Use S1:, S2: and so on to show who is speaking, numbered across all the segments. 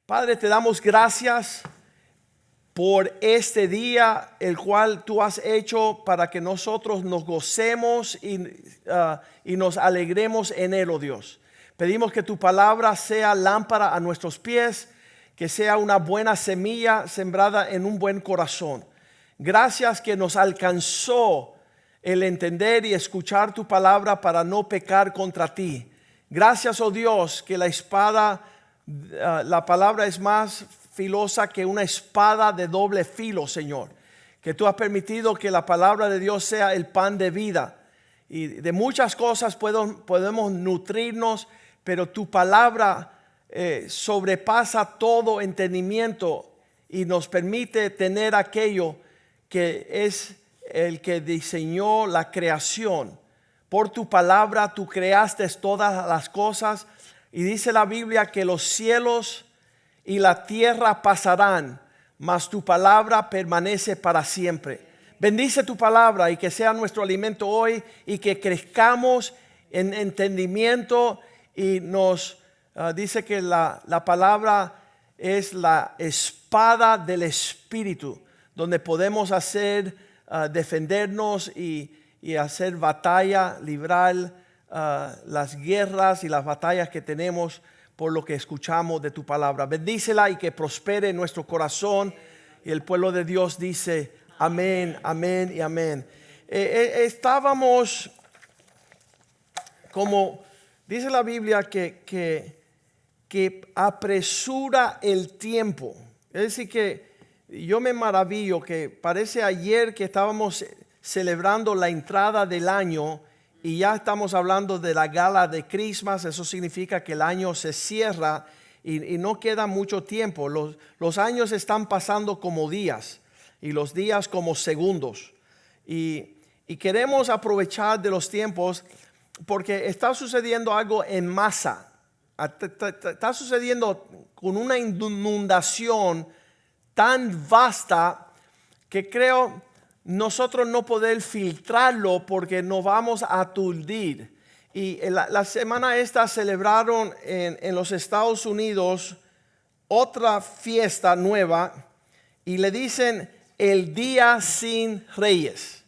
S1: Padre, te damos gracias por este día, el cual tú has hecho para que nosotros nos gocemos y nos alegremos en él, oh Dios. Pedimos que tu palabra sea lámpara a nuestros pies, que sea una buena semilla sembrada en un buen corazón. Gracias que nos alcanzó el entender y escuchar tu palabra para no pecar contra ti. Gracias, oh Dios, que la espada, la palabra es más filosa que una espada de doble filo, Señor. Que tú has permitido que la palabra de Dios sea el pan de vida. Y de muchas cosas podemos nutrirnos, pero tu palabra sobrepasa todo entendimiento y nos permite tener aquello que es el que diseñó la creación. Por tu palabra tú creaste todas las cosas, y dice la Biblia que los cielos y la tierra pasarán, mas tu palabra permanece para siempre. Bendice tu palabra y que sea nuestro alimento hoy, y que crezcamos en entendimiento. Y nos dice que la palabra es la espada del Espíritu, donde podemos defendernos y hacer batalla, librar las guerras y las batallas que tenemos por lo que escuchamos de tu palabra. Bendícela y que prospere en nuestro corazón. Y el pueblo de Dios dice amén, amén y amén. Estábamos, como dice la Biblia, que apresura el tiempo. Es decir, que yo me maravillo que parece ayer que estábamos celebrando la entrada del año y ya estamos hablando de la gala de Christmas. Eso significa que el año se cierra y no queda mucho tiempo. Los años están pasando como días y los días como segundos. Y queremos aprovechar de los tiempos porque está sucediendo algo en masa. Está sucediendo con una inundación tan vasta que creo nosotros no poder filtrarlo porque nos vamos a aturdir. Y la semana esta celebraron en los Estados Unidos otra fiesta nueva y le dicen el día sin reyes.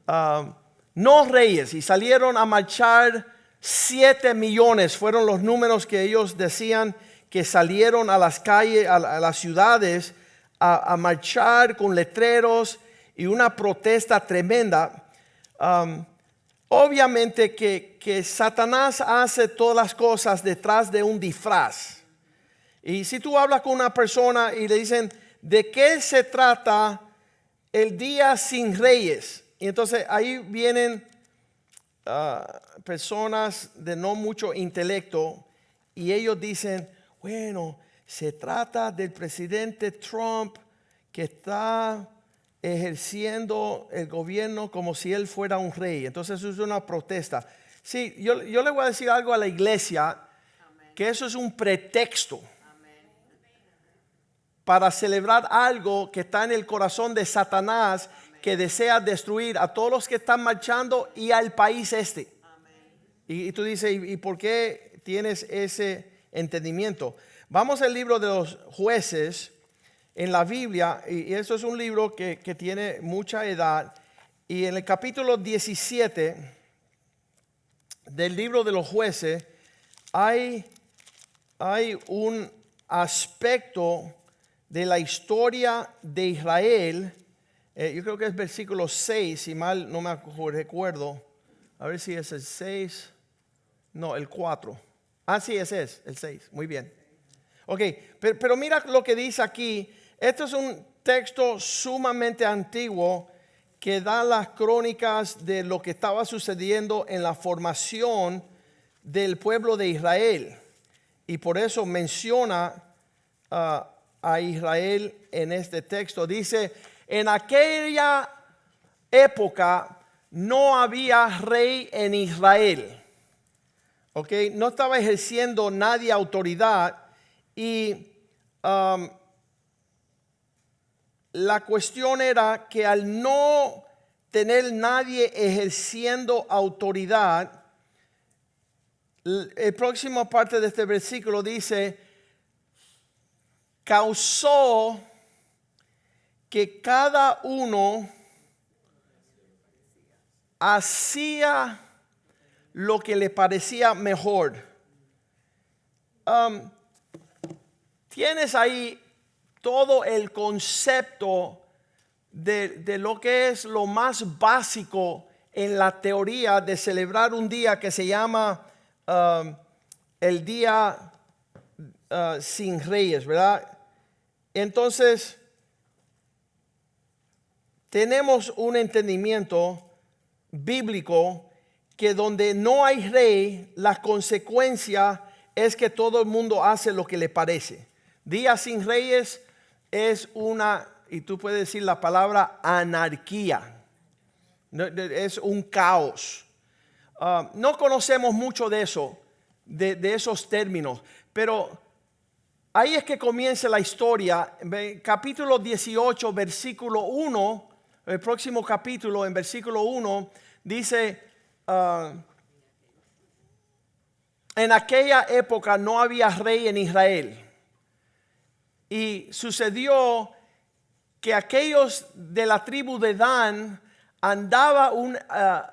S1: No reyes, y salieron a marchar 7 millones, fueron los números que ellos decían que salieron a las calles, a las ciudades a marchar con letreros y una protesta tremenda. Obviamente que Satanás hace todas las cosas detrás de un disfraz. Y si tú hablas con una persona y le dicen, ¿de qué se trata el día sin reyes? Y entonces ahí vienen personas de no mucho intelecto y ellos dicen, bueno, se trata del presidente Trump que está ejerciendo el gobierno como si él fuera un rey. Entonces eso es una protesta. Sí, yo le voy a decir algo a la iglesia, que eso es un pretexto para celebrar algo que está en el corazón de Satanás, que desea destruir a todos los que están marchando y al país este. Y tú dices, ¿y por qué tienes ese entendimiento? Vamos al libro de los Jueces en la Biblia, y eso es un libro que tiene mucha edad. Y en el capítulo 17 del libro de los Jueces hay un aspecto de la historia de Israel. Yo creo que es versículo 6, si mal no me recuerdo. A ver si es el 6. No, el 4. Sí, ese es el 6. Muy bien. Ok, pero mira lo que dice aquí. Esto es un texto sumamente antiguo que da las crónicas de lo que estaba sucediendo en la formación del pueblo de Israel. Y por eso menciona a Israel en este texto. Dice, en aquella época no había rey en Israel. Okay, no estaba ejerciendo nadie autoridad, y la cuestión era que al no tener nadie ejerciendo autoridad, el próximo parte de este versículo dice, causó que cada uno hacía lo que le parecía mejor. Tienes ahí todo el concepto de lo que es lo más básico en la teoría de celebrar un día que se llama el día sin reyes, ¿verdad? Entonces, tenemos un entendimiento bíblico que donde no hay rey, la consecuencia es que todo el mundo hace lo que le parece. Día sin reyes es una, y tú puedes decir la palabra anarquía. Es un caos. No conocemos mucho de eso, de esos términos, pero ahí es que comienza la historia. Capítulo 18, versículo 1, el próximo capítulo, en versículo 1, dice, en aquella época no había rey en Israel. Y sucedió que aquellos de la tribu de Dan andaban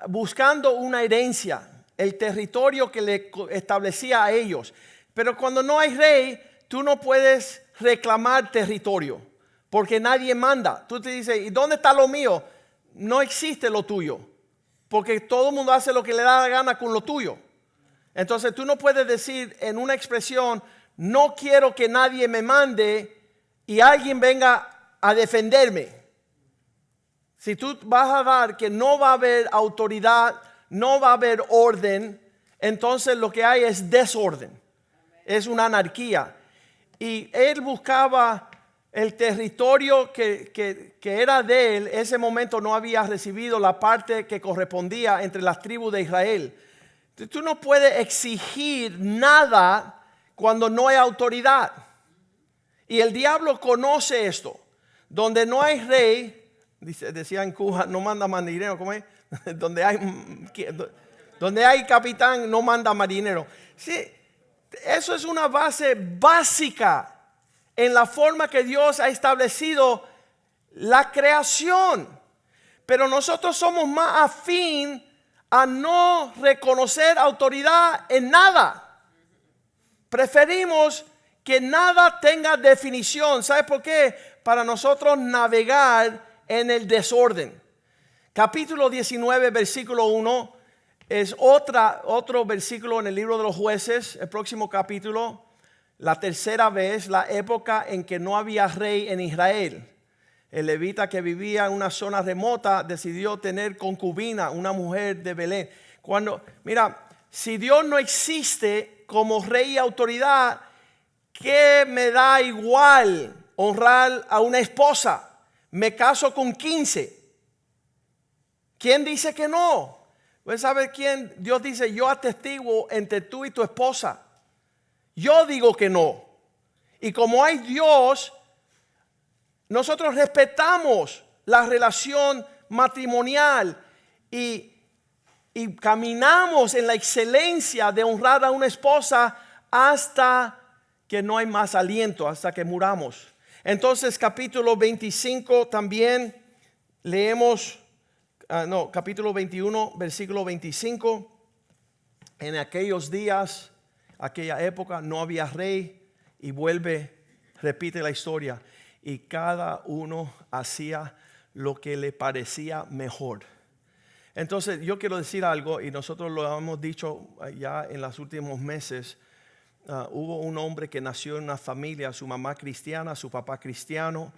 S1: buscando una herencia, el territorio que le establecía a ellos. Pero cuando no hay rey, tú no puedes reclamar territorio, porque nadie manda. Tú te dices, ¿y dónde está lo mío? No existe lo tuyo, porque todo el mundo hace lo que le da la gana con lo tuyo. Entonces tú no puedes decir en una expresión, no quiero que nadie me mande y alguien venga a defenderme. Si tú vas a dar que no va a haber autoridad, no va a haber orden, entonces lo que hay es desorden. Es una anarquía. Y él buscaba el territorio que era de él. En ese momento no había recibido la parte que correspondía entre las tribus de Israel. Tú no puedes exigir nada cuando no hay autoridad. Y el diablo conoce esto. Donde no hay rey, decía en Cuba, no manda marinero. ¿Cómo es? donde hay capitán, no manda marinero. Sí, eso es una base básica en la forma que Dios ha establecido la creación. Pero nosotros somos más afín a no reconocer autoridad en nada. Preferimos que nada tenga definición. ¿Sabe por qué? Para nosotros navegar en el desorden. Capítulo 19, versículo 1 es otro versículo en el libro de los jueces. El próximo capítulo, la tercera vez, la época en que no había rey en Israel. El levita que vivía en una zona remota decidió tener concubina, una mujer de Belén. Mira, si Dios no existe como rey y autoridad, ¿qué me da igual honrar a una esposa? Me caso con 15. ¿Quién dice que no? ¿Pues sabe quién? Dios dice, yo atestiguo entre tú y tu esposa. Yo digo que no. Y como hay Dios, nosotros respetamos la relación matrimonial y caminamos en la excelencia de honrar a una esposa hasta que no hay más aliento, hasta que muramos. Entonces, capítulo 25 también leemos, capítulo 21, versículo 25. En aquellos días, aquella época, no había rey, y repite la historia. Y cada uno hacía lo que le parecía mejor. Entonces yo quiero decir algo, y nosotros lo hemos dicho ya en los últimos meses. Hubo un hombre que nació en una familia, su mamá cristiana, su papá cristiano,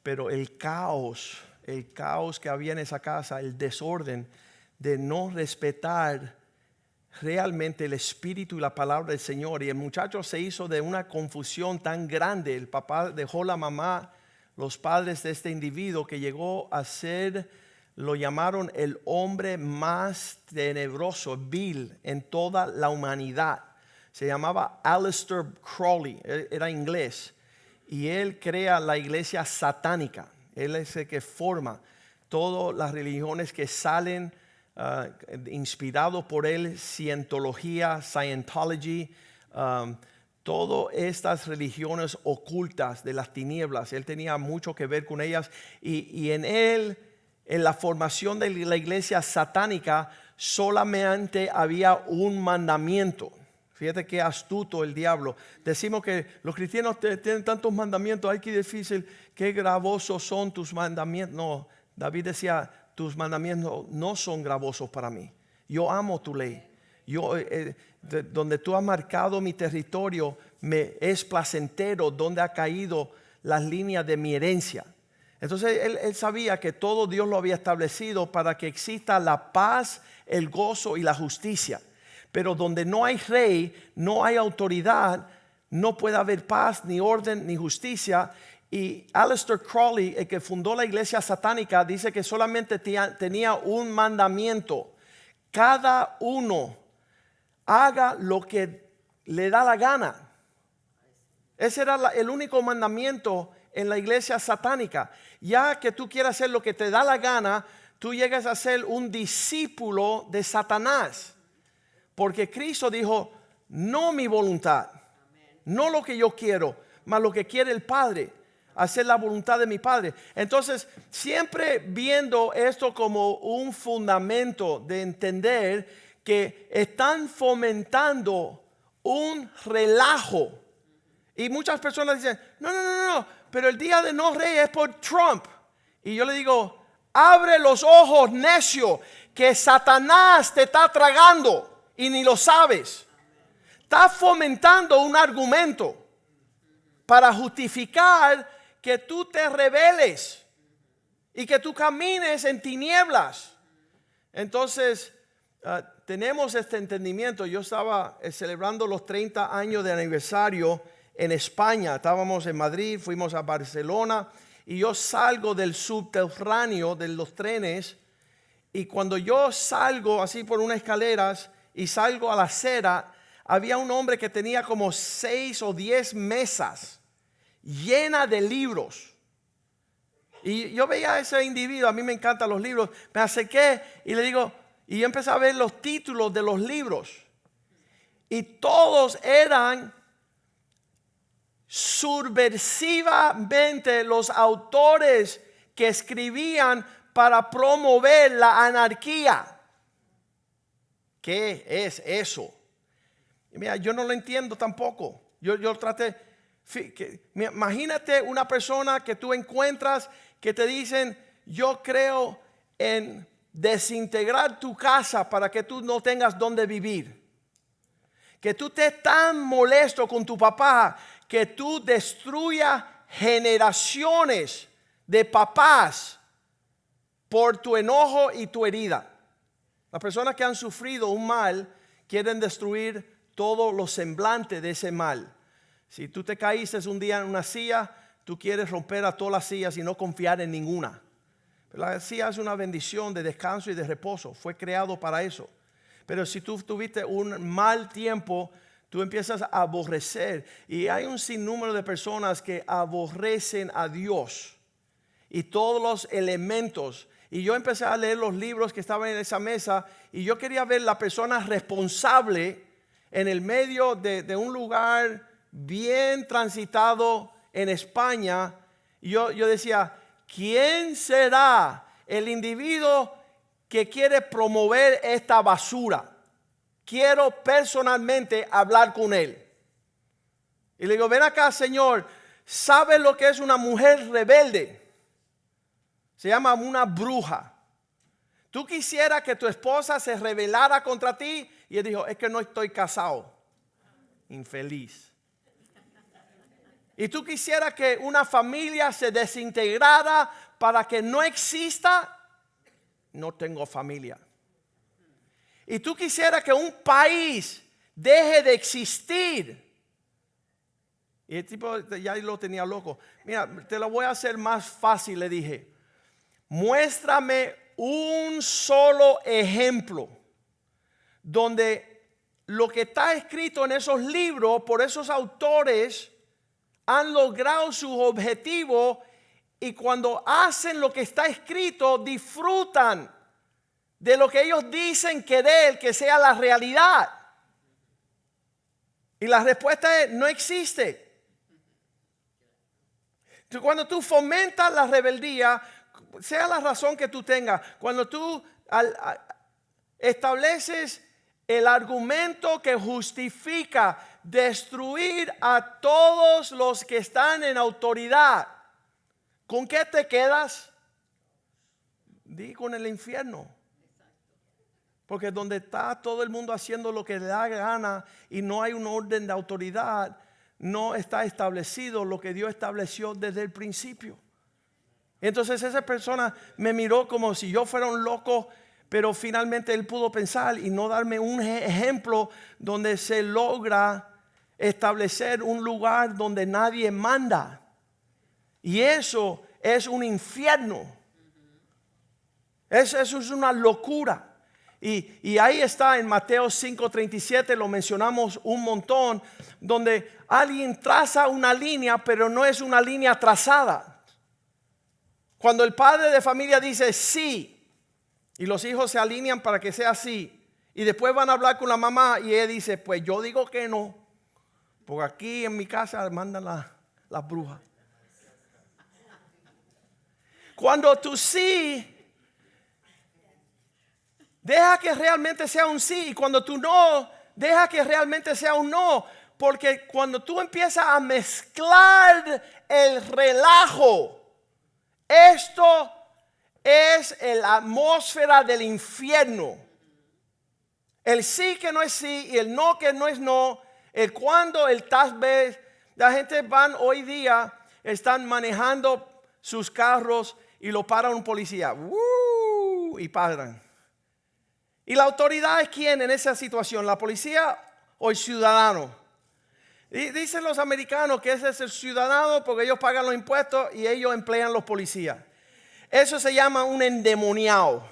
S1: pero el caos que había en esa casa, el desorden de no respetar realmente el espíritu y la palabra del Señor. Y el muchacho se hizo de una confusión tan grande. El papá dejó la mamá, los padres de este individuo, que llegó a ser, lo llamaron el hombre más tenebroso, vil en toda la humanidad. Se llamaba Aleister Crowley, era inglés, y él crea la iglesia satánica. Él es el que forma todas las religiones que salen inspirado por él, Scientología, Scientology, todas estas religiones ocultas de las tinieblas. Él tenía mucho que ver con ellas y en él, en la formación de la iglesia satánica, solamente había un mandamiento. Fíjate qué astuto el diablo. Decimos que los cristianos tienen tantos mandamientos, ay, qué difícil, qué gravosos son tus mandamientos. No, David decía, tus mandamientos no son gravosos para mí. Yo amo tu ley. Donde tú has marcado mi territorio, me es placentero, donde ha caído las líneas de mi herencia. Entonces él sabía que todo Dios lo había establecido para que exista la paz, el gozo y la justicia. Pero donde no hay rey, no hay autoridad, no puede haber paz, ni orden, ni justicia. Y Aleister Crowley, el que fundó la iglesia satánica, dice que solamente tenía un mandamiento: cada uno haga lo que le da la gana. Ese era el único mandamiento en la iglesia satánica. Ya que tú quieras hacer lo que te da la gana, tú llegas a ser un discípulo de Satanás. Porque Cristo dijo, no mi voluntad, no lo que yo quiero, mas lo que quiere el Padre, hacer la voluntad de mi Padre. Entonces, siempre viendo esto como un fundamento de entender que están fomentando un relajo. Y muchas personas dicen, no, pero el día de no rey es por Trump. Y yo le digo, abre los ojos, necio, que Satanás te está tragando y ni lo sabes. Está fomentando un argumento para justificar que tú te rebeles y que tú camines en tinieblas. Entonces, tenemos este entendimiento. Yo estaba celebrando los 30 años de aniversario en España. Estábamos en Madrid, fuimos a Barcelona y yo salgo del subterráneo de los trenes, y cuando yo salgo así por unas escaleras y salgo a la acera, había un hombre que tenía como 6 o 10 mesas llenas de libros. Y yo veía a ese individuo, a mí me encantan los libros, me acerqué y le digo, y yo empecé a ver los títulos de los libros, y todos eran subversivamente los autores que escribían para promover la anarquía. ¿Qué es eso? Y mira, yo no lo entiendo tampoco. Yo traté. Imagínate una persona que tú encuentras que te dicen, yo creo en desintegrar tu casa para que tú no tengas dónde vivir. Que tú estés tan molesto con tu papá que tú destruyas generaciones de papás por tu enojo y tu herida. Las personas que han sufrido un mal quieren destruir todos los semblantes de ese mal. Si tú te caíste un día en una silla, tú quieres romper a todas las sillas y no confiar en ninguna. Pero la silla es una bendición de descanso y de reposo. Fue creado para eso. Pero si tú tuviste un mal tiempo, tú empiezas a aborrecer. Y hay un sinnúmero de personas que aborrecen a Dios y todos los elementos. Y yo empecé a leer los libros que estaban en esa mesa, y yo quería ver la persona responsable en el medio de un lugar bien transitado en España. Y yo decía, ¿quién será el individuo que quiere promover esta basura? Quiero personalmente hablar con él. Y le digo, ven acá, Señor, ¿sabes lo que es una mujer rebelde? Se llama una bruja. ¿Tú quisieras que tu esposa se rebelara contra ti? Y él dijo, es que no estoy casado. Infeliz. ¿Y tú quisieras que una familia se desintegrara para que no exista? No tengo familia. ¿Y tú quisieras que un país deje de existir? Y el tipo ya lo tenía loco. Mira, te lo voy a hacer más fácil, le dije. Muéstrame un solo ejemplo donde lo que está escrito en esos libros por esos autores han logrado su objetivo, y cuando hacen lo que está escrito disfrutan de lo que ellos dicen querer que sea la realidad. Y la respuesta es, no existe. Cuando tú fomentas la rebeldía, sea la razón que tú tengas, cuando tú estableces el argumento que justifica destruir a todos los que están en autoridad, ¿con qué te quedas? Di con el infierno. Porque donde está todo el mundo haciendo lo que le da gana y no hay un orden de autoridad, no está establecido lo que Dios estableció desde el principio. Entonces esa persona me miró como si yo fuera un loco, pero finalmente él pudo pensar y no darme un ejemplo donde se logra establecer un lugar donde nadie manda. Y eso es un infierno. Eso es una locura. Y ahí está en Mateo 5:37, lo mencionamos un montón, donde alguien traza una línea, pero no es una línea trazada. Cuando el padre de familia dice sí, y los hijos se alinean para que sea así, y después van a hablar con la mamá y ella dice, pues yo digo que no, porque aquí en mi casa mandan las brujas. Cuando tu sí, deja que realmente sea un sí, y cuando tú no, deja que realmente sea un no, porque cuando tú empiezas a mezclar el relajo, esto es la atmósfera del infierno. El sí que no es sí y el no que no es no, el cuando, el tal vez. La gente van hoy día, están manejando sus carros y lo para un policía y paran. ¿Y la autoridad es quién en esa situación? ¿La policía o el ciudadano? Y dicen los americanos que ese es el ciudadano porque ellos pagan los impuestos y ellos emplean los policías. Eso se llama un endemoniado.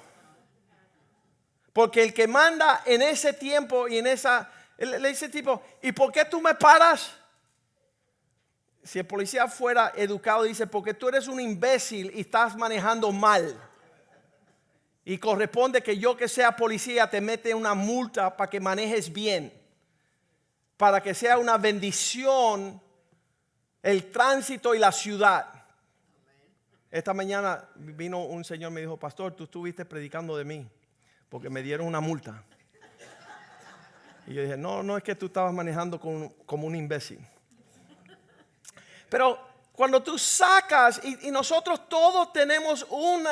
S1: Porque el que manda en ese tiempo y en esa, le dice tipo, ¿y por qué tú me paras? Si el policía fuera educado, dice, porque tú eres un imbécil y estás manejando mal. Y corresponde que yo que sea policía te mete una multa para que manejes bien. Para que sea una bendición el tránsito y la ciudad. Esta mañana vino un señor y me dijo, pastor, tú estuviste predicando de mí porque me dieron una multa. Y yo dije, no es que tú estabas manejando como un imbécil. Pero cuando tú sacas, y nosotros todos tenemos un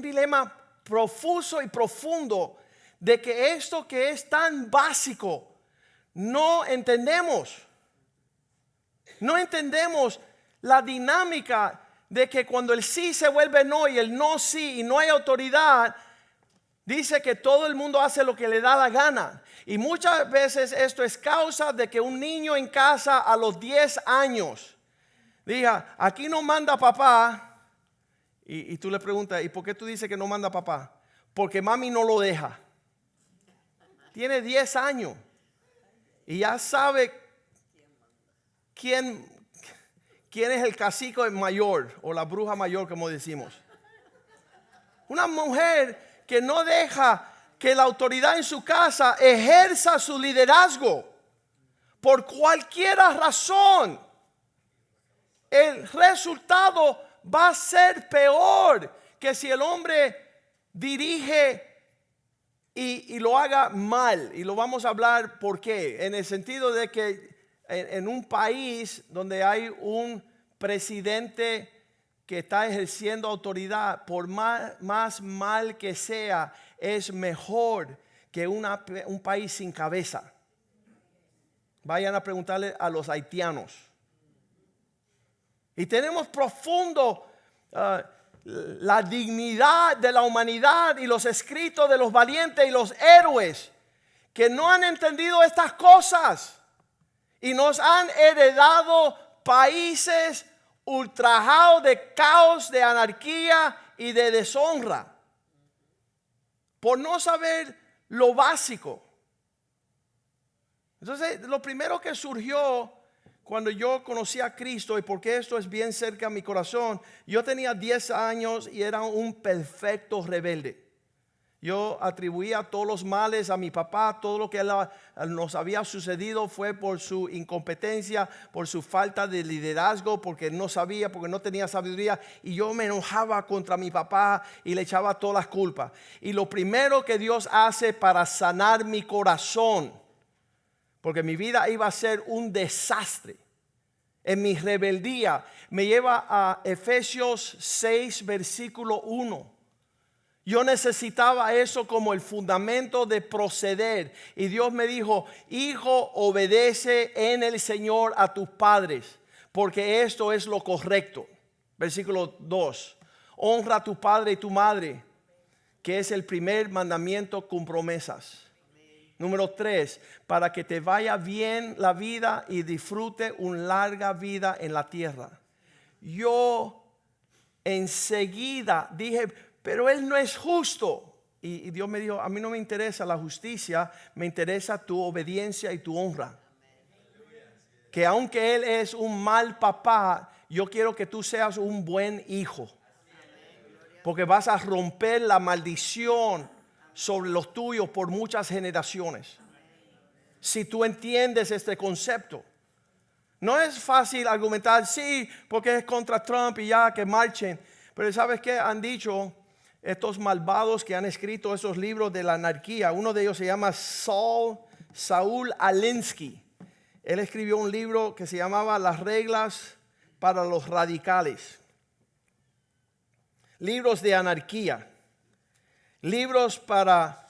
S1: dilema profuso y profundo de que esto que es tan básico, no entendemos. No entendemos la dinámica de que cuando el sí se vuelve no y el no sí y no hay autoridad, dice que todo el mundo hace lo que le da la gana. Y muchas veces esto es causa de que un niño en casa a los 10 años diga, aquí no manda papá. Y tú le preguntas, ¿y por qué tú dices que no manda papá? Porque mami no lo deja. Tiene 10 años. Y ya sabe quién es el cacique mayor o la bruja mayor, como decimos. Una mujer que no deja que la autoridad en su casa ejerza su liderazgo por cualquier razón, el resultado va a ser peor que si el hombre dirige y lo haga mal. Y lo vamos a hablar por qué. En el sentido de que en un país donde hay un presidente que está ejerciendo autoridad, por más mal que sea, es mejor que un país sin cabeza. Vayan a preguntarle a los haitianos. Y tenemos profundo la dignidad de la humanidad y los escritos de los valientes y los héroes que no han entendido estas cosas y nos han heredado países ultrajados de caos, de anarquía y de deshonra por no saber lo básico. Entonces, lo primero que surgió cuando yo conocí a Cristo, y porque esto es bien cerca a mi corazón, yo tenía 10 años y era un perfecto rebelde. Yo atribuía todos los males a mi papá. Todo lo que nos había sucedido fue por su incompetencia, por su falta de liderazgo, porque no sabía, porque no tenía sabiduría. Y yo me enojaba contra mi papá y le echaba todas las culpas. Y lo primero que Dios hace para sanar mi corazón, porque mi vida iba a ser un desastre, en mi rebeldía, me lleva a Efesios 6, versículo 1. Yo necesitaba eso como el fundamento de proceder. Y Dios me dijo: hijo, obedece en el Señor a tus padres, porque esto es lo correcto. Versículo 2. Honra a tu padre y tu madre, que es el primer mandamiento con promesas. Número 3, para que te vaya bien la vida y disfrute una larga vida en la tierra. Yo enseguida dije: pero Él no es justo. Y Dios me dijo: a mí no me interesa la justicia, me interesa tu obediencia y tu honra. Que aunque Él es un mal papá, yo quiero que tú seas un buen hijo. Porque vas a romper la maldición sobre los tuyos por muchas generaciones. Si tú entiendes este concepto. No es fácil argumentar, sí, porque es contra Trump y ya que marchen. Pero ¿sabes qué han dicho estos malvados que han escrito esos libros de la anarquía? Uno de ellos se llama Saul Alinsky. Él escribió un libro que se llamaba Las reglas para los radicales. Libros de anarquía. Libros para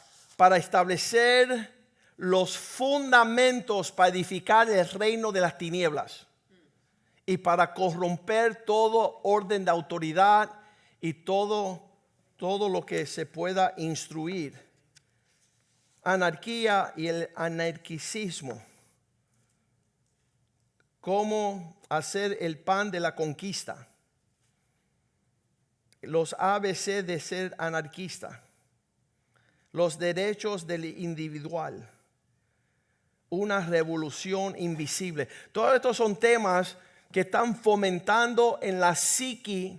S1: establecer los fundamentos para edificar el reino de las tinieblas y para corromper todo orden de autoridad y todo lo que se pueda instruir. Anarquía y el anarquicismo. Cómo hacer el pan de la conquista. Los ABC de ser anarquista. Los derechos del individual. Una revolución invisible. Todos estos son temas que están fomentando en la psique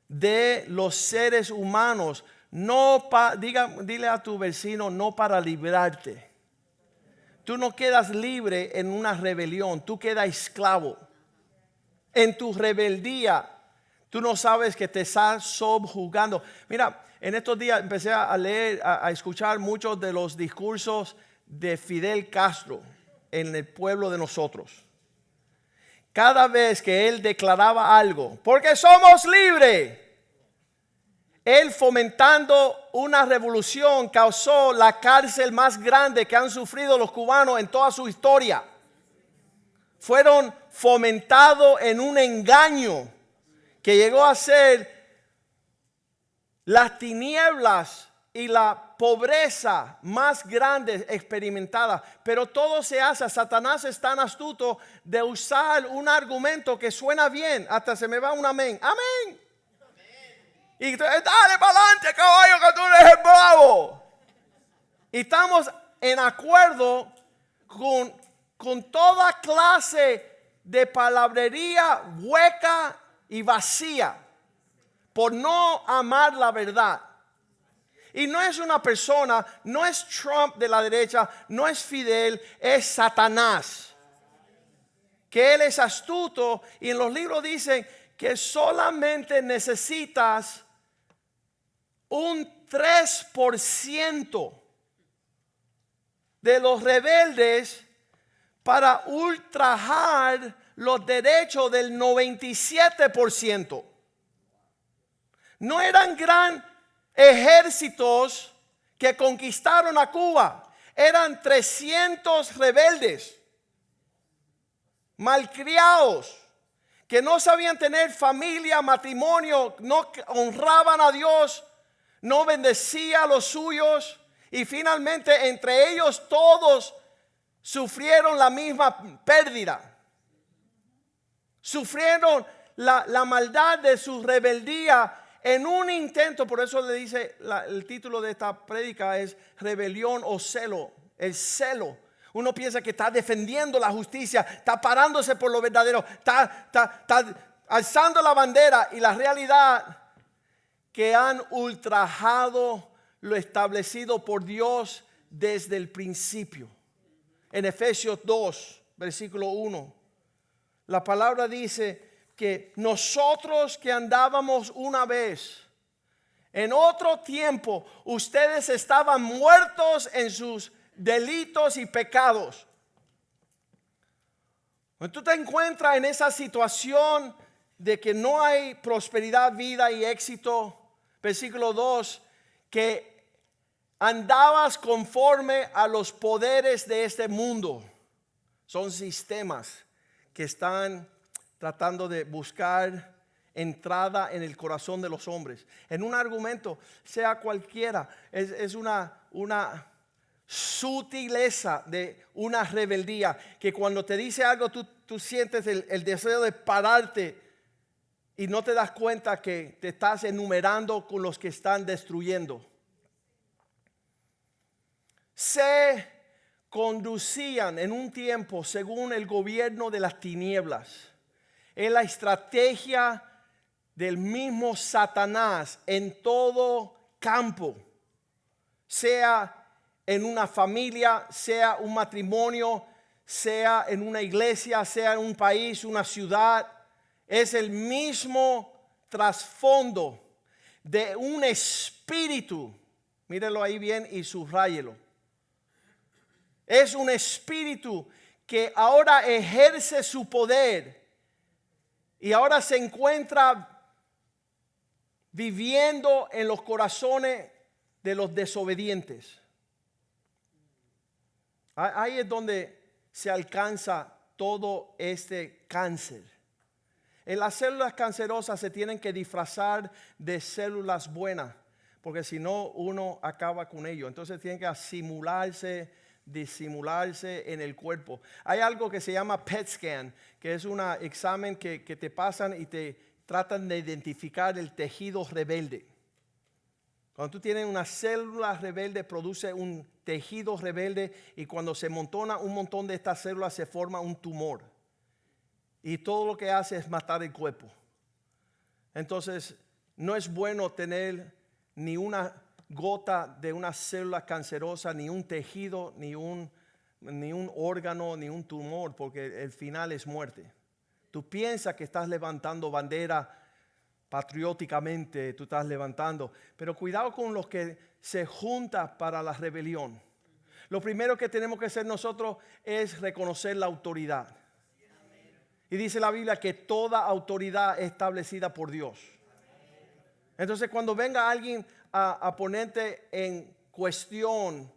S1: de los seres humanos. Dile a tu vecino: no para librarte. Tú no quedas libre en una rebelión, tú quedas esclavo. En tu rebeldía, tú no sabes que te estás subjugando. Mira, en estos días empecé a leer, a escuchar muchos de los discursos de Fidel Castro en el pueblo de nosotros. Cada vez que él declaraba algo, porque somos libres, él fomentando una revolución causó la cárcel más grande que han sufrido los cubanos en toda su historia. Fueron fomentados en un engaño que llegó a ser las tinieblas y la pobreza más grande experimentada. Pero todo se hace. Satanás es tan astuto de usar un argumento que suena bien. Hasta se me va un amén. Amén. Y dale para adelante, caballo, que tú eres el bravo. Y estamos en acuerdo con toda clase de palabrería hueca y vacía por no amar la verdad. Y no es una persona, no es Trump de la derecha, no es Fidel, es Satanás. Que él es astuto, y en los libros dicen que solamente necesitas un 3% de los rebeldes para ultrajar los derechos del 97%. No eran gran ejércitos que conquistaron a Cuba. Eran 300 rebeldes, malcriados, que no sabían tener familia, matrimonio, no honraban a Dios, no bendecía a los suyos, y finalmente entre ellos todos sufrieron la misma pérdida. Sufrieron la maldad de su rebeldía en un intento. Por eso le dice, el título de esta prédica es rebelión o celo. El celo. Uno piensa que está defendiendo la justicia, está parándose por lo verdadero, está alzando la bandera, y la realidad que han ultrajado lo establecido por Dios desde el principio. En Efesios 2, versículo 1, la palabra dice que nosotros que andábamos una vez en otro tiempo, ustedes estaban muertos en sus delitos y pecados. Cuando tú te encuentras en esa situación de que no hay prosperidad, vida y éxito, versículo 2, que andabas conforme a los poderes de este mundo. Son sistemas que están tratando de buscar entrada en el corazón de los hombres. En un argumento, sea cualquiera, es una sutileza de una rebeldía, que cuando te dice algo tú sientes el deseo de pararte y no te das cuenta que te estás enumerando con los que están destruyendo. Se conducían en un tiempo según el gobierno de las tinieblas. Es la estrategia del mismo Satanás en todo campo, sea en una familia, sea un matrimonio, sea en una iglesia, sea en un país, una ciudad. Es el mismo trasfondo de un espíritu. Mírelo ahí bien y subráyelo. Es un espíritu que ahora ejerce su poder y ahora se encuentra viviendo en los corazones de los desobedientes. Ahí es donde se alcanza todo este cáncer. En las células cancerosas se tienen que disfrazar de células buenas, porque si no uno acaba con ello. Entonces tienen que disimularse en el cuerpo. Hay algo que se llama PET scan, que es un examen que te pasan y te tratan de identificar el tejido rebelde. Cuando tú tienes una célula rebelde, produce un tejido rebelde, y cuando se montona un montón de estas células se forma un tumor. Y todo lo que hace es matar el cuerpo. Entonces, no es bueno tener ni una gota de una célula cancerosa, ni un tejido, ni un órgano, ni un tumor, porque el final es muerte. Tú piensas que estás levantando bandera patrióticamente, tú estás levantando, pero cuidado con los que se juntan para la rebelión. Lo primero que tenemos que hacer nosotros es reconocer la autoridad. Y dice la Biblia que toda autoridad es establecida por Dios. Entonces, cuando venga alguien a ponerte en cuestión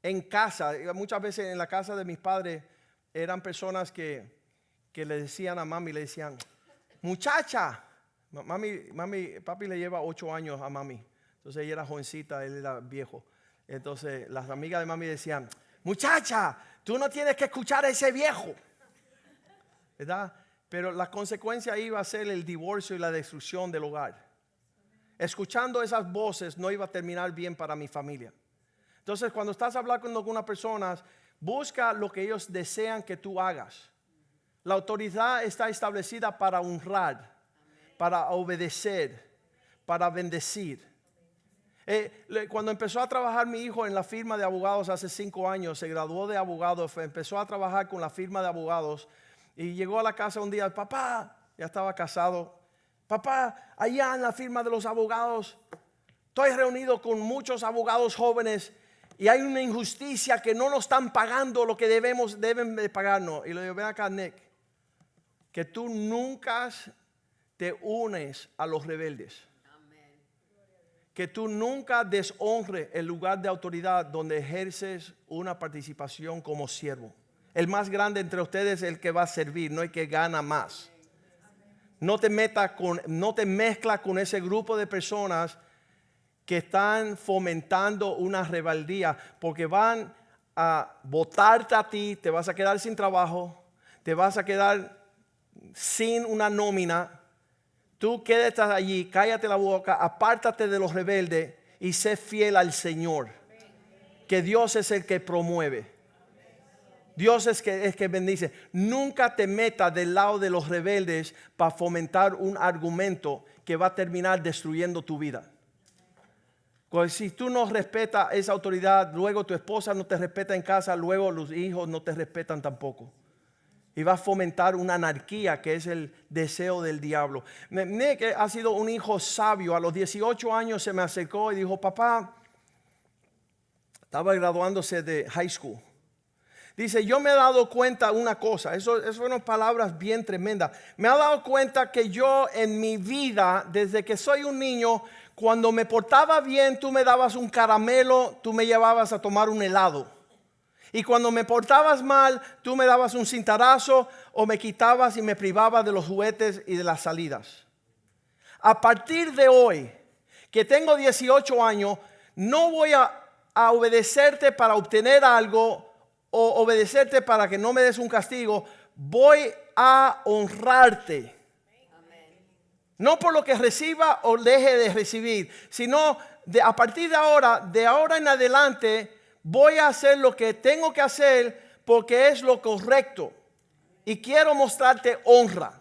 S1: en casa, muchas veces en la casa de mis padres eran personas que le decían a mami, le decían, muchacha, papi le lleva 8 años a mami. Entonces ella era jovencita, él era viejo. Entonces las amigas de mami decían, muchacha, tú no tienes que escuchar a ese viejo, ¿verdad? Pero la consecuencia iba a ser el divorcio y la destrucción del hogar. Escuchando esas voces no iba a terminar bien para mi familia. Entonces, cuando estás hablando con una persona, busca lo que ellos desean que tú hagas. La autoridad está establecida para honrar, para obedecer, para bendecir. Cuando empezó a trabajar mi hijo en la firma de abogados hace 5 años, se graduó de abogado, empezó a trabajar con la firma de abogados y llegó a la casa un día, papá, ya estaba casado, papá, allá en la firma de los abogados, estoy reunido con muchos abogados jóvenes y hay una injusticia que no nos están pagando lo que deben de pagarnos. Y le digo, ven acá, Nick, que tú nunca te unes a los rebeldes. Que tú nunca deshonres el lugar de autoridad donde ejerces una participación como siervo. El más grande entre ustedes es el que va a servir, no el que gana más. No te mezclas con ese grupo de personas que están fomentando una rebeldía, porque van a botarte a ti, te vas a quedar sin trabajo, te vas a quedar sin una nómina. Tú quédate allí, cállate la boca, apártate de los rebeldes y sé fiel al Señor. Que Dios es el que promueve. Dios es que bendice. Nunca te metas del lado de los rebeldes para fomentar un argumento que va a terminar destruyendo tu vida. Pues si tú no respetas esa autoridad, luego tu esposa no te respeta en casa, luego los hijos no te respetan tampoco. Y va a fomentar una anarquía que es el deseo del diablo. Nick ha sido un hijo sabio. A los 18 años se me acercó y dijo, papá, estaba graduándose de high school. Dice, yo me he dado cuenta una cosa, eso fueron palabras bien tremendas. Me he dado cuenta que yo en mi vida, desde que soy un niño, cuando me portaba bien, tú me dabas un caramelo, tú me llevabas a tomar un helado. Y cuando me portabas mal, tú me dabas un cintarazo o me quitabas y me privabas de los juguetes y de las salidas. A partir de hoy, que tengo 18 años, no voy a obedecerte para obtener algo o obedecerte para que no me des un castigo. Voy a honrarte. No por lo que reciba o deje de recibir, sino a partir de ahora en adelante, voy a hacer lo que tengo que hacer porque es lo correcto. Y quiero mostrarte honra.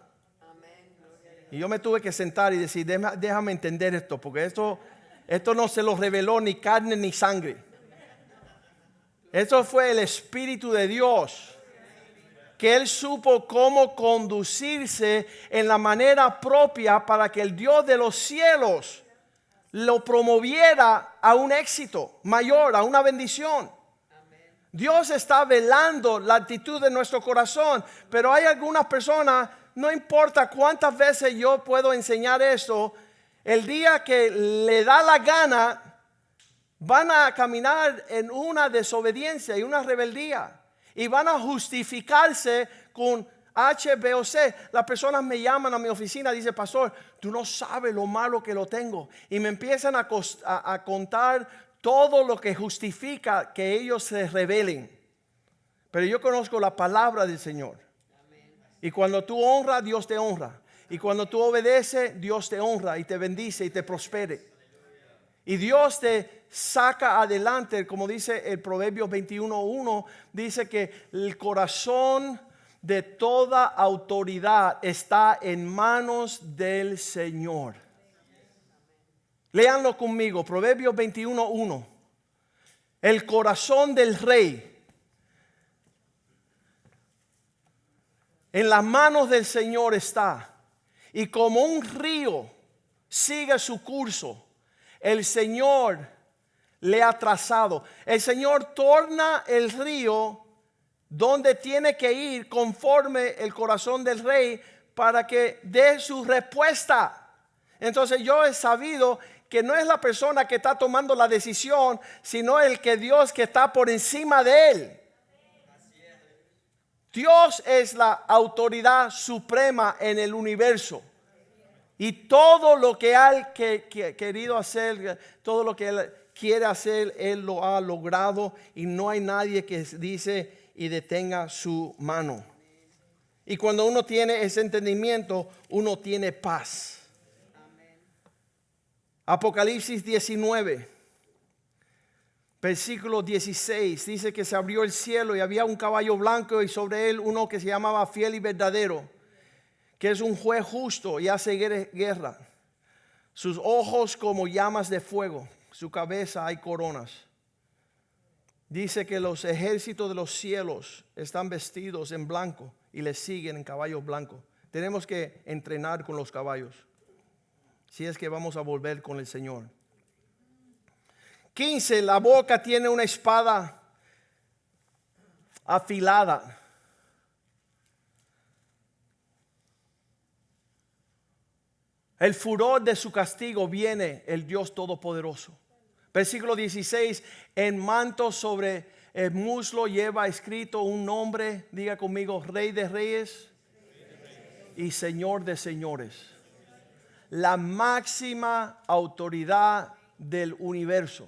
S1: Y yo me tuve que sentar y decir, déjame entender esto, porque esto no se lo reveló ni carne ni sangre. Esto fue el Espíritu de Dios, que Él supo cómo conducirse en la manera propia para que el Dios de los cielos lo promoviera a un éxito mayor, a una bendición. Dios está velando la actitud de nuestro corazón, pero hay algunas personas, no importa cuántas veces yo puedo enseñar esto, el día que le da la gana, van a caminar en una desobediencia y una rebeldía. Y van a justificarse con H, B o C. Las personas me llaman a mi oficina y dicen, pastor, tú no sabes lo malo que lo tengo. Y me empiezan a contar todo lo que justifica que ellos se rebelen. Pero yo conozco la palabra del Señor. Y cuando tú honras, Dios te honra. Y cuando tú obedeces, Dios te honra y te bendice y te prospere. Y Dios te saca adelante, como dice el Proverbios 21:1, dice que el corazón de toda autoridad está en manos del Señor. Léanlo conmigo, Proverbios 21:1. El corazón del rey en las manos del Señor está, y como un río sigue su curso. El Señor le ha trazado. El Señor torna el río donde tiene que ir conforme el corazón del rey para que dé su respuesta. Entonces yo he sabido que no es la persona que está tomando la decisión, sino el que Dios que está por encima de él. Dios es la autoridad suprema en el universo. Y todo lo que ha querido hacer, todo lo que Él quiere hacer, Él lo ha logrado. Y no hay nadie que dice y detenga su mano. Y cuando uno tiene ese entendimiento, uno tiene paz. Apocalipsis 19, versículo 16, dice que se abrió el cielo y había un caballo blanco y sobre él uno que se llamaba Fiel y Verdadero, que es un juez justo y hace guerra. Sus ojos como llamas de fuego, su cabeza hay coronas. Dice que los ejércitos de los cielos están vestidos en blanco y le siguen en caballos blancos. Tenemos que entrenar con los caballos, si es que vamos a volver con el Señor. 15, la boca tiene una espada afilada. El furor de su castigo viene el Dios Todopoderoso. Versículo 16, en manto sobre el muslo lleva escrito un nombre, diga conmigo, Rey de Reyes y Señor de Señores. La máxima autoridad del universo.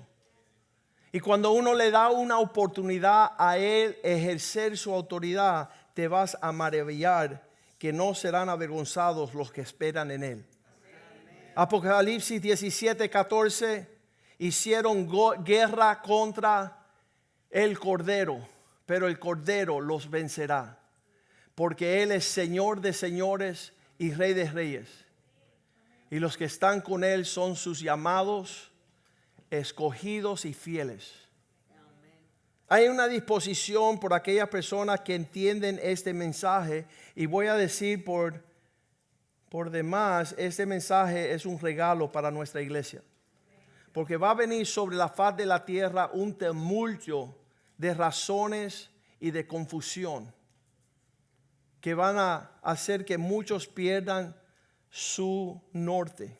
S1: Y cuando uno le da una oportunidad a Él ejercer su autoridad, te vas a maravillar que no serán avergonzados los que esperan en Él. Apocalipsis 17:14, hicieron guerra contra el Cordero, pero el Cordero los vencerá, porque Él es Señor de señores y Rey de reyes. Y los que están con Él son sus llamados, escogidos y fieles. Hay una disposición por aquellas personas que entienden este mensaje, y voy a decir por demás, este mensaje es un regalo para nuestra iglesia. Porque va a venir sobre la faz de la tierra un tumulto de razones y de confusión que van a hacer que muchos pierdan su norte.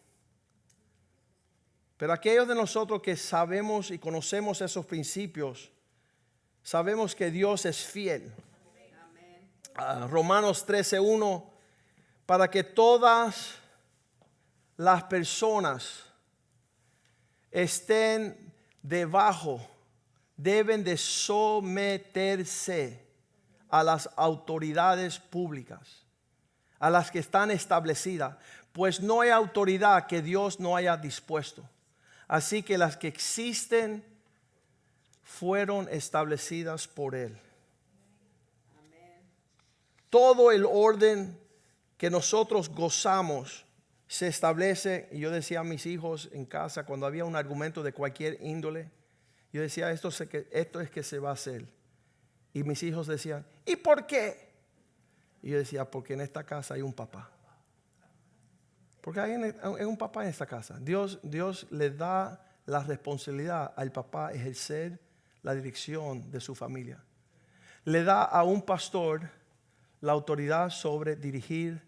S1: Pero aquellos de nosotros que sabemos y conocemos esos principios, sabemos que Dios es fiel. Romanos 13:1, para que todas las personas estén debajo, deben de someterse a las autoridades públicas, a las que están establecidas, pues no hay autoridad que Dios no haya dispuesto. Así que las que existen fueron establecidas por Él. Todo el orden que nosotros gozamos se establece, y yo decía a mis hijos en casa cuando había un argumento de cualquier índole, yo decía esto es que se va a hacer, y mis hijos decían, ¿y por qué? Y yo decía, porque en esta casa hay un papá, porque hay un papá en esta casa. Dios le da la responsabilidad al papá ejercer la dirección de su familia. Le da a un pastor la autoridad sobre dirigir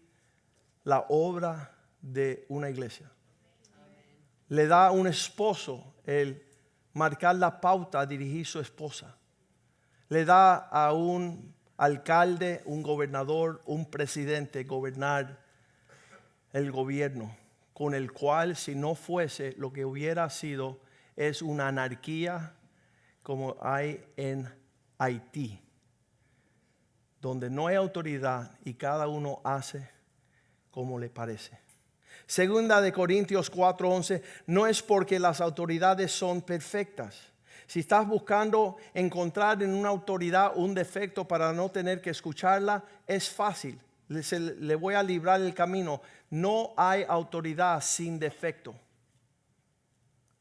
S1: la obra de una iglesia. Le da a un esposo el marcar la pauta a dirigir su esposa. Le da a un alcalde, un gobernador, un presidente gobernar el gobierno, con el cual, si no fuese, lo que hubiera sido es una anarquía como hay en Haití, donde no hay autoridad y cada uno hace como le parece. Segunda de Corintios 4:11, no es porque las autoridades son perfectas. Si estás buscando encontrar en una autoridad un defecto para no tener que escucharla, es fácil. Le voy a librar el camino. No hay autoridad sin defecto.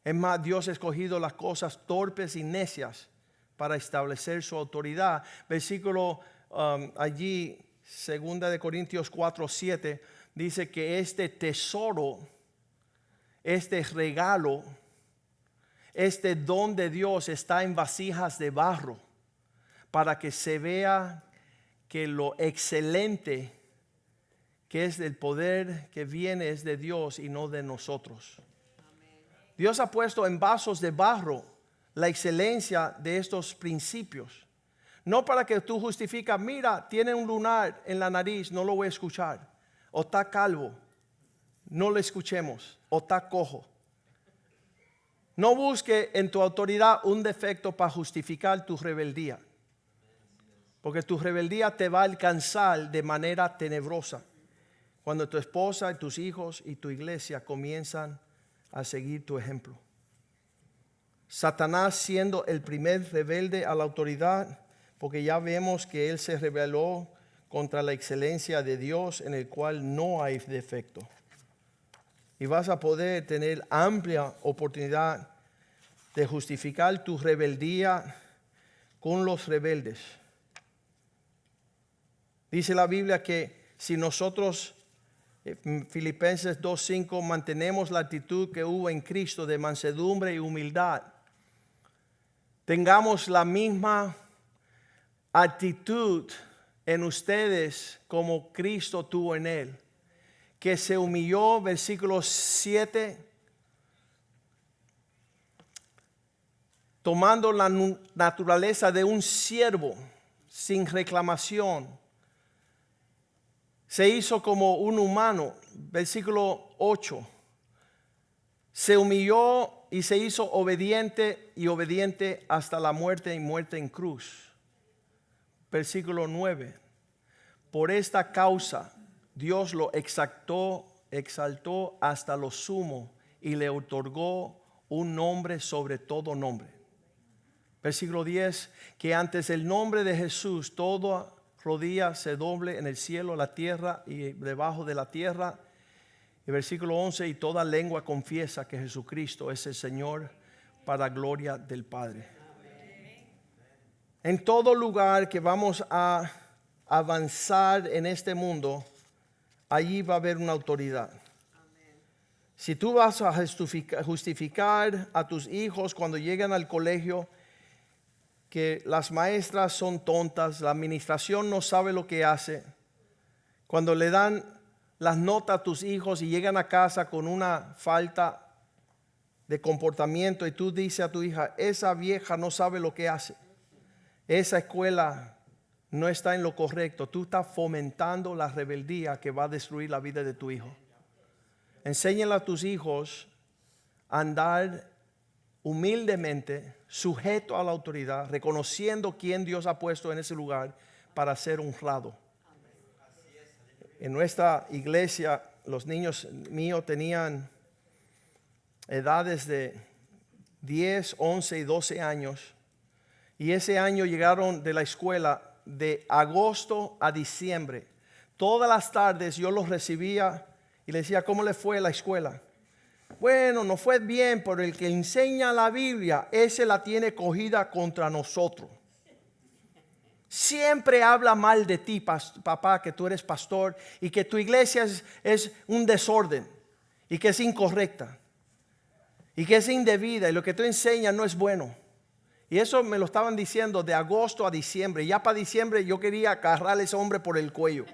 S1: Es más, Dios ha escogido las cosas torpes y necias para establecer su autoridad. Versículo allí, segunda de Corintios 4:7, dice que este tesoro, este regalo, este don de Dios está en vasijas de barro, para que se vea que lo excelente que es el poder que viene es de Dios y no de nosotros. Dios ha puesto en vasos de barro la excelencia de estos principios. No para que tú justificas, mira, tiene un lunar en la nariz, no lo voy a escuchar. O está calvo, no lo escuchemos. O está cojo. No busque en tu autoridad un defecto para justificar tu rebeldía. Porque tu rebeldía te va a alcanzar de manera tenebrosa cuando tu esposa, tus hijos y tu iglesia comienzan a seguir tu ejemplo. Satanás, siendo el primer rebelde a la autoridad, porque ya vemos que él se rebeló contra la excelencia de Dios, en el cual no hay defecto. Y vas a poder tener amplia oportunidad de justificar tu rebeldía con los rebeldes. Dice la Biblia que si nosotros, Filipenses 2:5, mantenemos la actitud que hubo en Cristo de mansedumbre y humildad, tengamos la misma actitud en ustedes como Cristo tuvo en él, que se humilló, versículo 7, tomando la naturaleza de un siervo sin reclamación. Se hizo como un humano, versículo 8. Se humilló y se hizo obediente hasta la muerte y muerte en cruz. Versículo 9. Por esta causa Dios lo exaltó hasta lo sumo y le otorgó un nombre sobre todo nombre. Versículo 10. Que antes el nombre de Jesús toda rodilla se doble en el cielo, la tierra y debajo de la tierra. Y versículo 11. Y toda lengua confiesa que Jesucristo es el Señor, para gloria del Padre. En todo lugar que vamos a avanzar en este mundo, allí va a haber una autoridad. Si tú vas a justificar a tus hijos cuando llegan al colegio que las maestras son tontas, la administración no sabe lo que hace, cuando le dan las notas a tus hijos y llegan a casa con una falta de comportamiento y tú dices a tu hija, esa vieja no sabe lo que hace, esa escuela no está en lo correcto, tú estás fomentando la rebeldía que va a destruir la vida de tu hijo. Enséñale a tus hijos a andar humildemente, sujeto a la autoridad, reconociendo quién Dios ha puesto en ese lugar para ser honrado. En nuestra iglesia, los niños míos tenían edades de 10, 11 y 12 años. Y ese año llegaron de la escuela de agosto a diciembre. Todas las tardes yo los recibía y les decía, ¿cómo le fue a la escuela? Bueno, no fue bien, pero el que enseña la Biblia, ese la tiene cogida contra nosotros. Siempre habla mal de ti, papá, que tú eres pastor y que tu iglesia es un desorden y que es incorrecta y que es indebida y lo que tú enseñas no es bueno. Y eso me lo estaban diciendo de agosto a diciembre. Ya para diciembre yo quería agarrar a ese hombre por el cuello.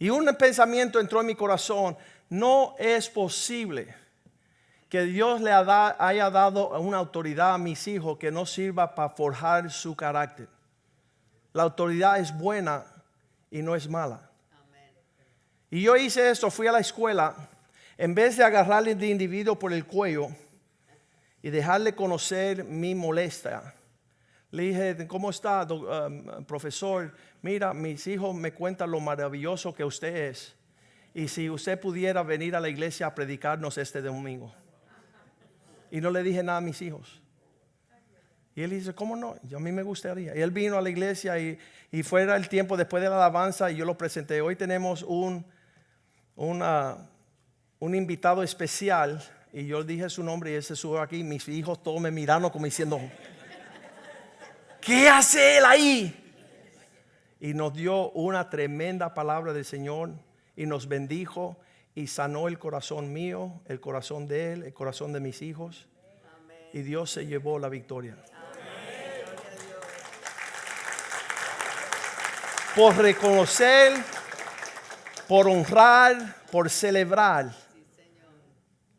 S1: Y un pensamiento entró en mi corazón. No es posible que Dios le haya dado una autoridad a mis hijos que no sirva para forjar su carácter. La autoridad es buena y no es mala. Amén. Y yo hice esto, fui a la escuela. En vez de agarrarle al individuo por el cuello y dejarle conocer mi molestia, le dije, ¿cómo está, profesor? Mira, mis hijos me cuentan lo maravilloso que usted es. Y si usted pudiera venir a la iglesia a predicarnos este domingo. Y no le dije nada a mis hijos. Y él dice, ¿cómo no? A mí me gustaría. Y él vino a la iglesia y fuera el tiempo después de la alabanza y yo lo presenté. Hoy tenemos un invitado especial. Y yo dije su nombre y él se subió aquí. Mis hijos todos me miraron como diciendo, ¿qué hace él ahí? Y nos dio una tremenda palabra del Señor y nos bendijo y sanó el corazón mío, el corazón de él, el corazón de mis hijos. Amén. Y Dios se llevó la victoria. Amén. Por reconocer, por honrar, por celebrar.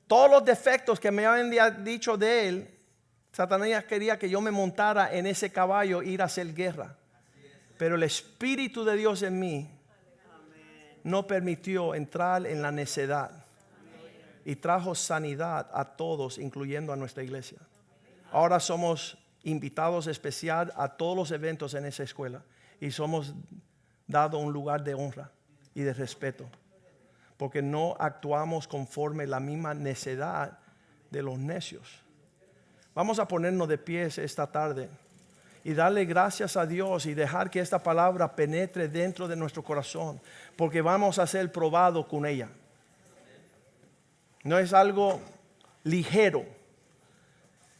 S1: Todos los defectos que me habían dicho de él, Satanás quería que yo me montara en ese caballo e ir a hacer guerra. Pero el Espíritu de Dios en mí no permitió entrar en la necedad. Y trajo sanidad a todos, incluyendo a nuestra iglesia. Ahora somos invitados especial a todos los eventos en esa escuela. Y somos dados un lugar de honra y de respeto. Porque no actuamos conforme la misma necedad de los necios. Vamos a ponernos de pies esta tarde y darle gracias a Dios y dejar que esta palabra penetre dentro de nuestro corazón, porque vamos a ser probados con ella. No es algo ligero,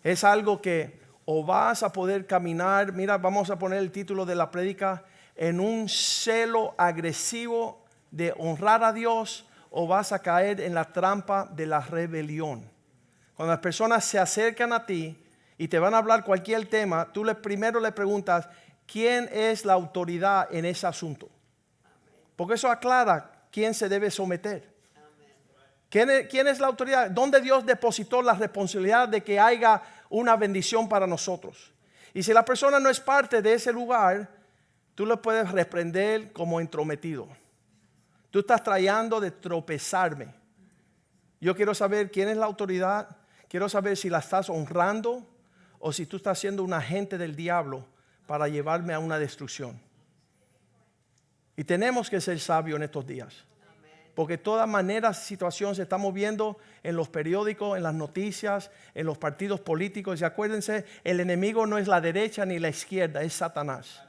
S1: es algo que o vas a poder caminar. Mira, vamos a poner el título de la prédica, en un celo agresivo de honrar a Dios, o vas a caer en la trampa de la rebelión. Cuando las personas se acercan a ti y te van a hablar cualquier tema, tú primero le preguntas, ¿quién es la autoridad en ese asunto? Porque eso aclara quién se debe someter. ¿Quién es la autoridad? ¿Dónde Dios depositó la responsabilidad de que haya una bendición para nosotros? Y si la persona no es parte de ese lugar, tú le puedes reprender como entrometido. Tú estás tratando de tropezarme. Yo quiero saber quién es la autoridad. Quiero saber si la estás honrando o si tú estás siendo un agente del diablo para llevarme a una destrucción. Y tenemos que ser sabios en estos días. Porque de todas maneras, situación se está moviendo en los periódicos, en las noticias, en los partidos políticos. Y acuérdense, el enemigo no es la derecha ni la izquierda, es Satanás.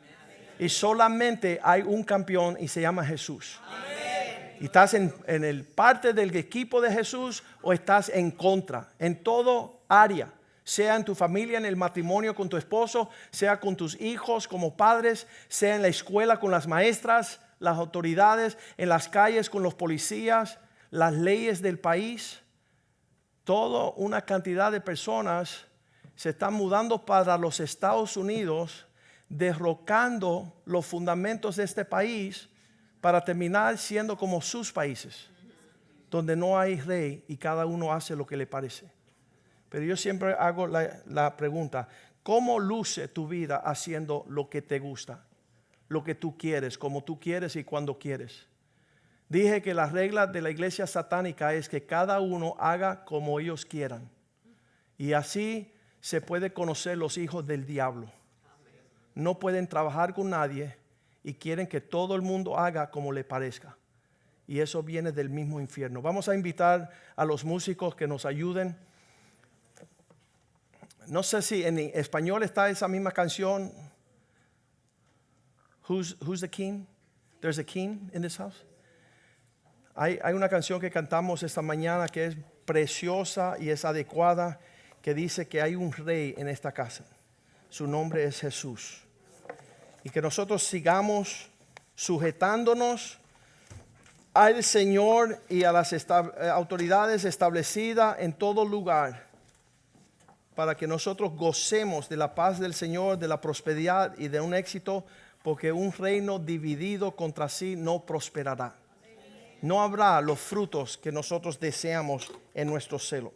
S1: Y solamente hay un campeón y se llama Jesús. Amén. ¿Y estás en el parte del equipo de Jesús o estás en contra? En todo área, sea en tu familia, en el matrimonio con tu esposo, sea con tus hijos como padres, sea en la escuela con las maestras, las autoridades, en las calles con los policías, las leyes del país. Toda una cantidad de personas se están mudando para los Estados Unidos, derrocando los fundamentos de este país para terminar siendo como sus países, donde no hay rey y cada uno hace lo que le parece. Pero yo siempre hago la pregunta, ¿cómo luce tu vida haciendo lo que te gusta? Lo que tú quieres, como tú quieres y cuando quieres. Dije que la regla de la iglesia satánica es que cada uno haga como ellos quieran. Y así se puede conocer los hijos del diablo. No pueden trabajar con nadie y quieren que todo el mundo haga como le parezca. Y eso viene del mismo infierno. Vamos a invitar a los músicos que nos ayuden. No sé si en español está esa misma canción. Who's the king? There's a king in this house. Hay una canción que cantamos esta mañana que es preciosa y es adecuada, que dice que hay un rey en esta casa. Su nombre es Jesús. Y que nosotros sigamos sujetándonos al Señor y a las autoridades establecidas en todo lugar, para que nosotros gocemos de la paz del Señor, de la prosperidad y de un éxito, porque un reino dividido contra sí no prosperará. No habrá los frutos que nosotros deseamos en nuestro celo.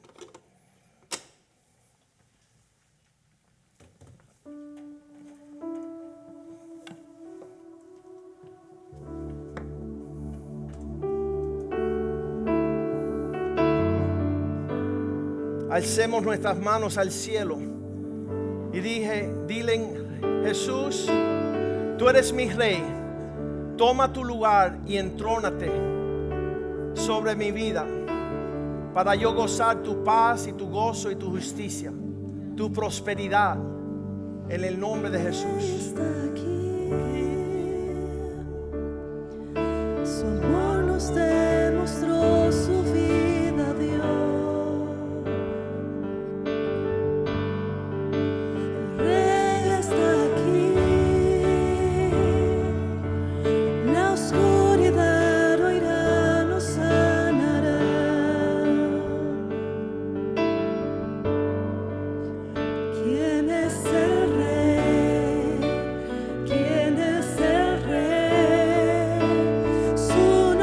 S1: Alcemos nuestras manos al cielo y dile, Jesús, tú eres mi rey, toma tu lugar y entrónate sobre mi vida, para yo gozar tu paz y tu gozo y tu justicia, tu prosperidad, en el nombre de Jesús.
S2: Su amor nos demostró su vida dio. El Rey está aquí. La oscuridad oirá, nos sanará. ¿Quién es el Rey? ¿Quién es el Rey? Su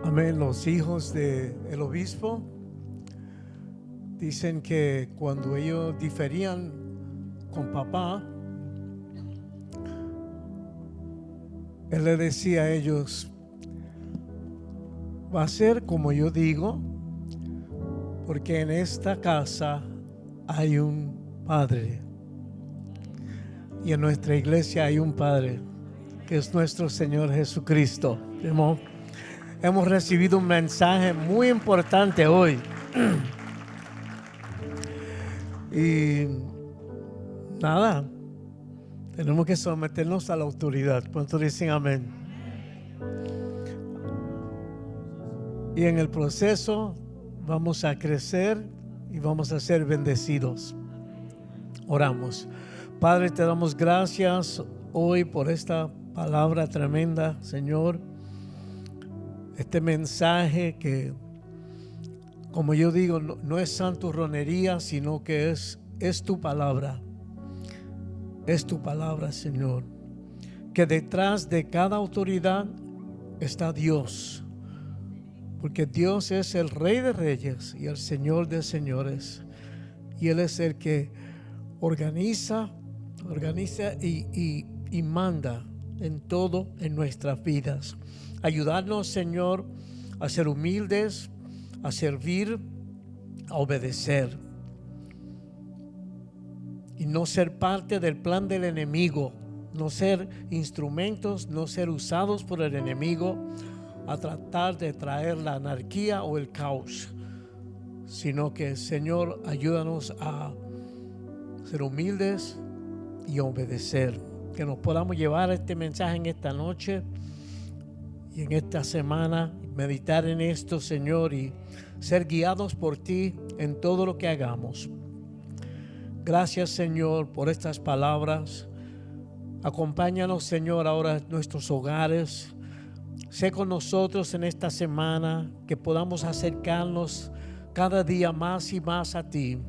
S3: Amén. Los hijos del obispo dicen que cuando ellos diferían con papá, él le decía a ellos: va a ser como yo digo, porque en esta casa hay un Padre. Y en nuestra iglesia hay un Padre, que es nuestro Señor Jesucristo. Hemos recibido un mensaje muy importante hoy. Y nada, tenemos que someternos a la autoridad. ¿Cuántos dicen amén? Y en el proceso vamos a crecer y vamos a ser bendecidos. Oramos. Padre, te damos gracias hoy por esta palabra tremenda, Señor. Este mensaje que, como yo digo, no es santurronería, sino que es tu palabra. Es tu palabra, Señor. Que detrás de cada autoridad está Dios. Porque Dios es el Rey de Reyes y el Señor de Señores. Y Él es el que organiza y manda en todo en nuestras vidas. Ayudarnos, Señor, a ser humildes, a servir, a obedecer. Y no ser parte del plan del enemigo. No ser instrumentos, no ser usados por el enemigo a tratar de traer la anarquía o el caos. Sino que, Señor, ayúdanos a ser humildes y obedecer. Que nos podamos llevar este mensaje en esta noche y en esta semana, meditar en esto, Señor, y ser guiados por ti en todo lo que hagamos. Gracias, Señor, por estas palabras. Acompáñanos, Señor, ahora en nuestros hogares. Sé con nosotros en esta semana, que podamos acercarnos cada día más y más a ti.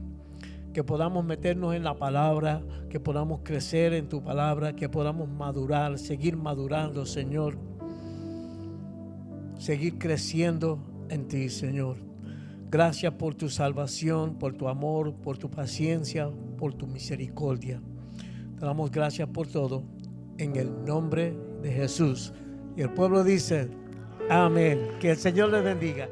S3: Que podamos meternos en la palabra, que podamos crecer en tu palabra, que podamos madurar, seguir madurando, Señor. Seguir creciendo en ti, Señor. Gracias por tu salvación, por tu amor, por tu paciencia, por tu misericordia. Te damos gracias por todo, en el nombre de Jesús. Y el pueblo dice, amén. Que el Señor les bendiga.